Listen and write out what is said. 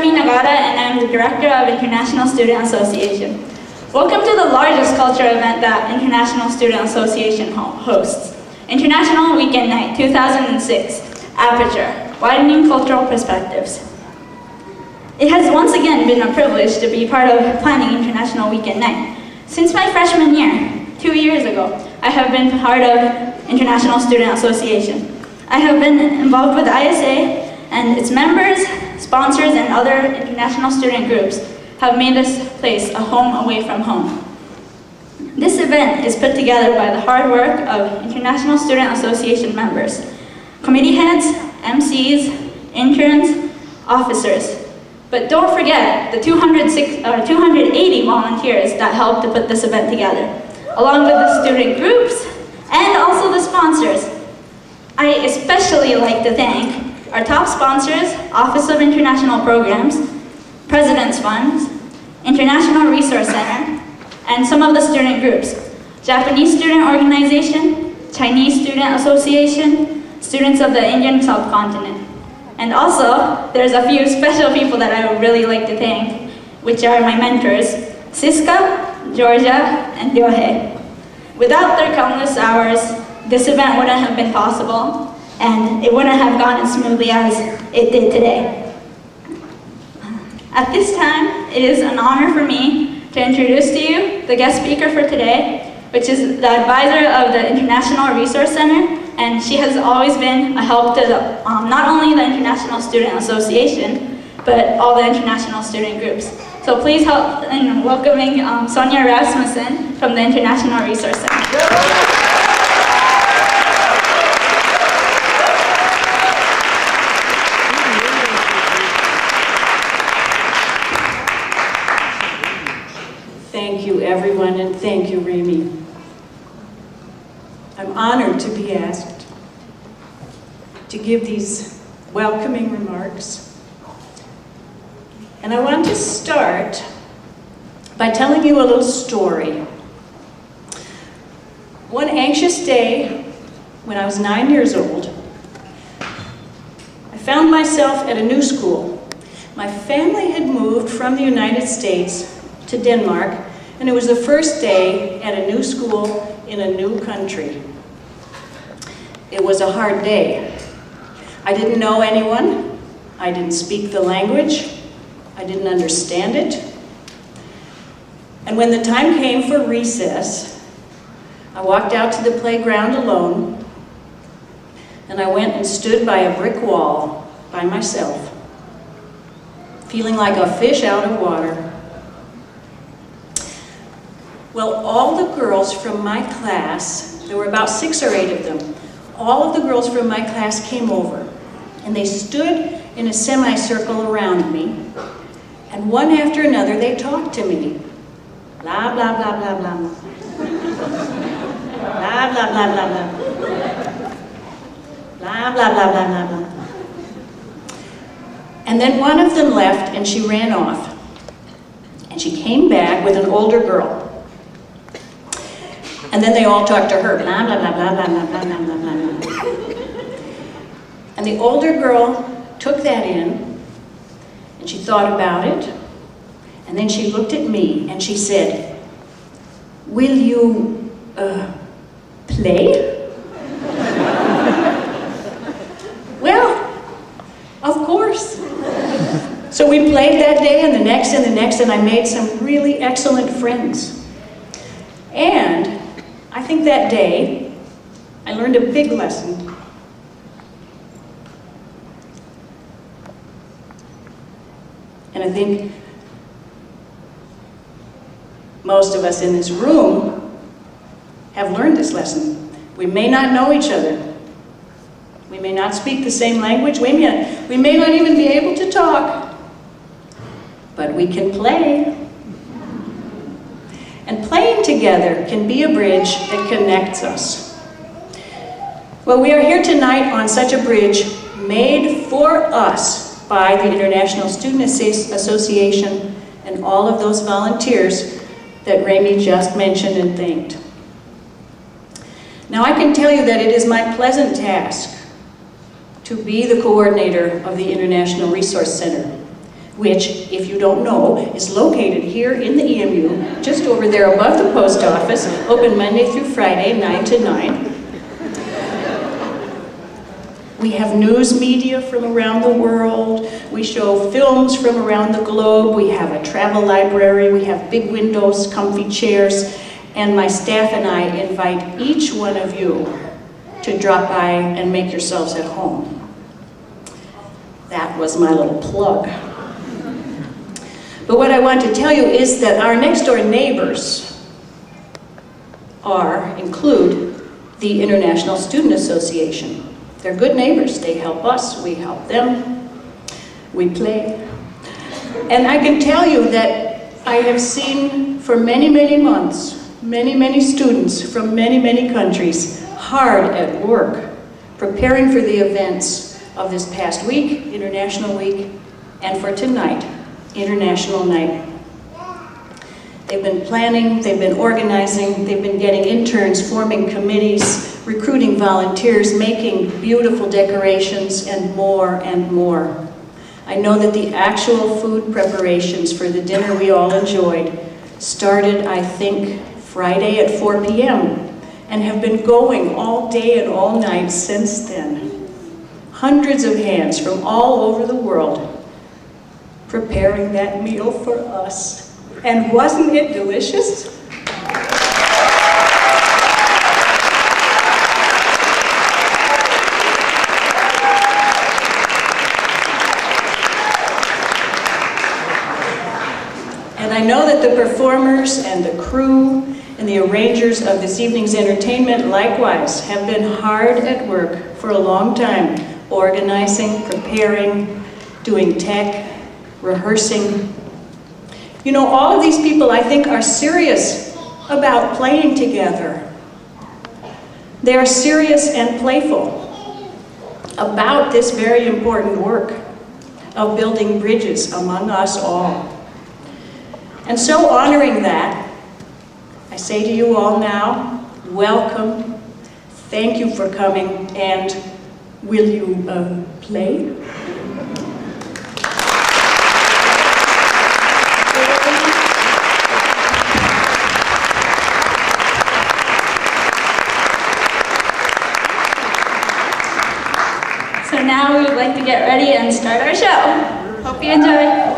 Remy Nagata, and I'm the Director of International Student Association. Welcome to the largest culture event that International Student Association hosts, International Weekend Night 2006, Aperture, Widening Cultural Perspectives. It has once again been a privilege to be part of planning International Weekend Night. Since my freshman year, 2 years ago, I have been part of International Student Association. I have been involved with ISA, and its members, sponsors, and other international student groups have made this place a home away from home. This event is put together by the hard work of International Student Association members, committee heads, MCs, interns, officers. But don't forget the 280 volunteers that helped to put this event together, along with the student groups and also the sponsors. I especially like to thank our top sponsors, Office of International Programs, President's Funds, International Resource Center, and some of the student groups, Japanese Student Organization, Chinese Student Association, Students of the Indian Subcontinent. And also, there's a few special people that I would really like to thank, which are my mentors, Siska, Georgia, and Ryohei. Without their countless hours, this event wouldn't have been possible, and it wouldn't have gone as smoothly as it did today. At this time, it is an honor for me to introduce to you the guest speaker for today, which is the advisor of the International Resource Center, and she has always been a help to not only the International Student Association, but all the international student groups. So please help in welcoming Sonia Rasmussen from the International Resource Center. Thank you, everyone, and thank you, Remy. I'm honored to be asked to give these welcoming remarks. And I want to start by telling you a little story. One anxious day, when I was 9 years old, I found myself at a new school. My family had moved from the United States to Denmark, and it was the first day at a new school in a new country. It was a hard day. I didn't know anyone. I didn't speak the language. I didn't understand it. And when the time came for recess, I walked out to the playground alone, and I went and stood by a brick wall by myself, feeling like a fish out of water. Well, all the girls from my class, there were about 6 or 8 of them, all of the girls from my class came over, and they stood in a semicircle around me, and one after another they talked to me. Blah, blah, blah, blah, blah. Blah, blah, blah, blah, blah. Blah, blah, blah, blah, blah, blah. And then one of them left, and she ran off, and she came back with an older girl. And then they all talked to her, blah, blah, blah, blah, blah, blah, blah, blah, blah, blah. And the older girl took that in, and she thought about it, and then she looked at me, and she said, "Will you, play?" Well, of course. So we played that day, and the next, and the next, and I made some really excellent friends. And I think that day, I learned a big lesson. And I think most of us in this room have learned this lesson. We may not know each other. We may not speak the same language. We may not even be able to talk. But we can play. And playing together can be a bridge that connects us. Well, we are here tonight on such a bridge made for us by the International Student Association and all of those volunteers that Remy just mentioned and thanked. Now I can tell you that it is my pleasant task to be the coordinator of the International Resource Center, which, if you don't know, is located here in the EMU, just over there above the post office, open Monday through Friday, 9 to 9. We have news media from around the world. We show films from around the globe. We have a travel library. We have big windows, comfy chairs. And my staff and I invite each one of you to drop by and make yourselves at home. That was my little plug. But what I want to tell you is that our next door neighbors include the International Student Association. They're good neighbors. They help us, we help them, we play. And I can tell you that I have seen for many, many months, many students from many countries hard at work, preparing for the events of this past week, International Week, and for tonight, International Night. They've been planning, they've been organizing, they've been getting interns, forming committees, recruiting volunteers, making beautiful decorations, and more and more. I know that the actual food preparations for the dinner we all enjoyed started, I think, Friday at 4 p.m. and have been going all day and all night since then. Hundreds of hands from all over the world preparing that meal for us. And wasn't it delicious? And I know that the performers and the crew and the arrangers of this evening's entertainment likewise have been hard at work for a long time, organizing, preparing, doing tech, rehearsing. You know, all of these people, I think, are serious about playing together. They are serious and playful about this very important work of building bridges among us all. And so, honoring that, I say to you all now, welcome, thank you for coming, and will you play? So now we would like to get ready and start our show. Hope you enjoy.